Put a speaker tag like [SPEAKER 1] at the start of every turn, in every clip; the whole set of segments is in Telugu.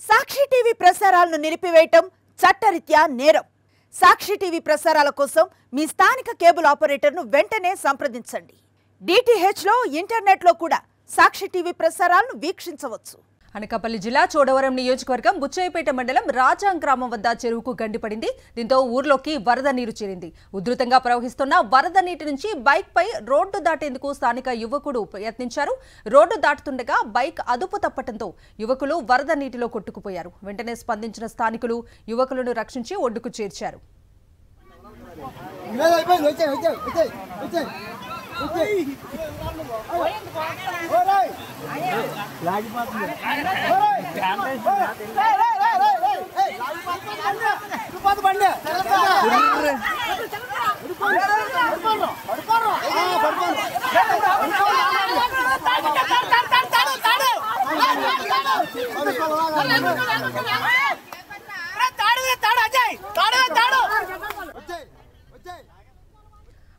[SPEAKER 1] సాక్షి టీవీ ప్రసారాలను నిలిపివేయటం చట్టరీత్యా నేరం. సాక్షి టీవీ ప్రసారాల కోసం మీ స్థానిక కేబుల్ ఆపరేటర్ను వెంటనే సంప్రదించండి. DTH లో ఇంటర్నెట్లో కూడా సాక్షి టీవీ ప్రసారాలను వీక్షించవచ్చు.
[SPEAKER 2] అనకాపల్లి జిల్లా చోడవరం నియోజకవర్గం బుచ్చయ్యపేట మండలం రాజాం గ్రామం వద్ద చెరువుకు గండిపడింది. దీంతో ఊర్లోకి వరద నీరు చేరింది. ఉధృతంగా ప్రవహిస్తున్న వరద నీటి నుంచి బైక్ పై రోడ్డు దాటేందుకు స్థానిక యువకుడు యత్నించారు. రోడ్డు దాటుతుండగా బైక్ అదుపు తప్పటంతో యువకులు వరద నీటిలో కొట్టుకుపోయారు. వెంటనే స్పందించిన స్థానికులు యువకులను రక్షించి ఒడ్డుకు చేర్చారు.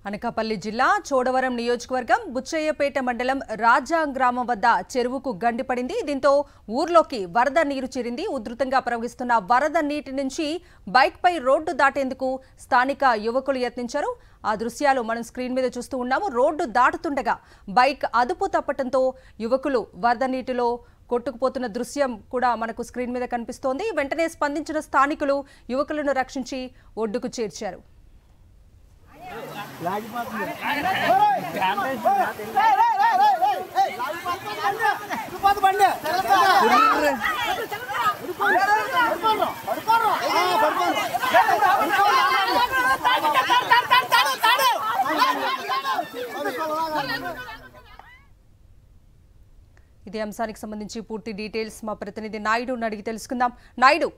[SPEAKER 2] అనకాపల్లి జిల్లా చోడవరం నియోజకవర్గం బుచ్చయ్యపేట మండలం రాజాం గ్రామం వద్ద చెరువుకు గండిపడింది. దీంతో ఊర్లోకి వరద నీరు చేరింది. ఉధృతంగా ప్రవహిస్తున్న వరద నీటి నుంచి బైక్ పై రోడ్డు దాటేందుకు స్థానిక యువకులు యత్నించారు. ఆ దృశ్యాలు మనం స్క్రీన్ మీద చూస్తూ ఉన్నాము. రోడ్డు దాటుతుండగా బైక్ అదుపు తప్పటంతో యువకులు వరద నీటిలో కొట్టుకుపోతున్న దృశ్యం కూడా మనకు స్క్రీన్ మీద కనిపిస్తోంది. వెంటనే స్పందించిన స్థానికులు యువకులను రక్షించి ఒడ్డుకు చేర్చారు. ఇదే అంశానికి సంబంధించి పూర్తి డీటెయిల్స్ మా ప్రతినిధి నాయుడు అడిగి తెలుసుకుందాం. నాయుడు,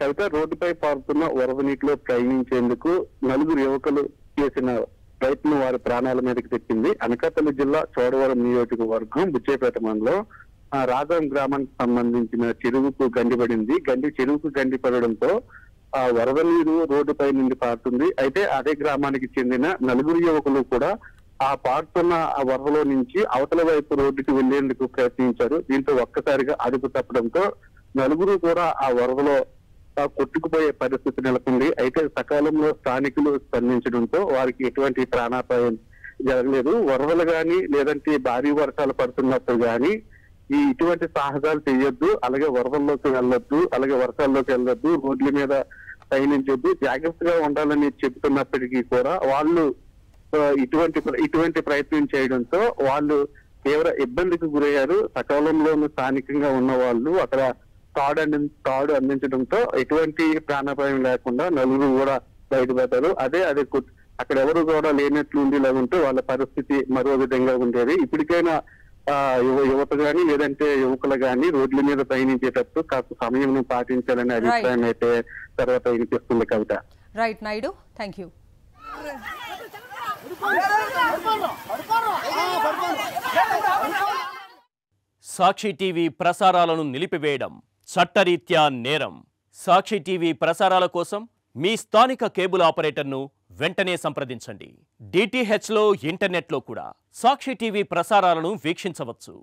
[SPEAKER 3] కవిత, రోడ్డుపై పారుతున్న వరద నీటిలో ప్రయాణించేందుకు నలుగురు యువకులు చేసిన ప్రయత్నం వారి ప్రాణాల మీదకి తెచ్చింది. అనకాపల్లి జిల్లా చోడవరం నియోజకవర్గం బుచ్చయ్యపేట మండలం రాజాం గ్రామానికి సంబంధించిన చెరువుకు గండిపడింది. చెరువుకు గండిపడడంతో ఆ వరద నీరు రోడ్డుపై నుండి పారుతుంది. అయితే అదే గ్రామానికి చెందిన నలుగురు యువకులు కూడా ఆ పారుతున్న ఆ వరదలో నుంచి అవతల వైపు రోడ్డుకి వెళ్లేందుకు ప్రయత్నించారు. దీంతో ఒక్కసారిగా అదుపు తప్పడంతో నలుగురు కూడా ఆ వరదలో కొట్టుకుపోయే పరిస్థితి నెలకొంది. అయితే సకాలంలో స్థానికులు స్పందించడంతో వారికి ఎటువంటి ప్రాణాపాయం జరగలేదు. వరదలు గాని లేదంటే భారీ వర్షాలు పడుతున్నప్పుడు గాని ఇటువంటి సాహసాలు చేయొద్దు, అలాగే వరదల్లోకి వెళ్ళొద్దు, అలాగే వర్షాల్లోకి వెళ్ళొద్దు, రోడ్ల మీద పయనించొద్దు, జాగ్రత్తగా ఉండాలని చెబుతున్నప్పటికీ కూడా వాళ్ళు ఇటువంటి ప్రయత్నం చేయడంతో వాళ్ళు తీవ్ర ఇబ్బందికి గురయ్యారు. సకాలంలోనూ స్థానికంగా ఉన్న వాళ్ళు అక్కడ తాడు అందించడంతో ఎటువంటి ప్రాణాపాయం లేకుండా నలుగురు కూడా బయటపడ్డారు. అదే అక్కడ ఎవరు కూడా లేనట్లు ఉండేలాగుంటే వాళ్ళ పరిస్థితి మరో విధంగా ఉండేది. ఇప్పటికైనా యువత గాని లేదంటే యువకులు గాని రోడ్ల మీద పయనించేటప్పుడు కాస్త సమయం పాటించాలనే అభిప్రాయం అయితే తర్వాత వినిపిస్తుంది. Kavitha.
[SPEAKER 2] Right Naidu, thank you.
[SPEAKER 4] Sakshi TV ప్రసారాలను నిలిపివేయడం చట్టరీత్యా నేరం. సాక్షి టీవీ ప్రసారాల కోసం మీ స్థానిక కేబుల్ ఆపరేటర్ను వెంటనే సంప్రదించండి. DTH లో ఇంటర్నెట్లో కూడా సాక్షి టీవీ ప్రసారాలను వీక్షించవచ్చు.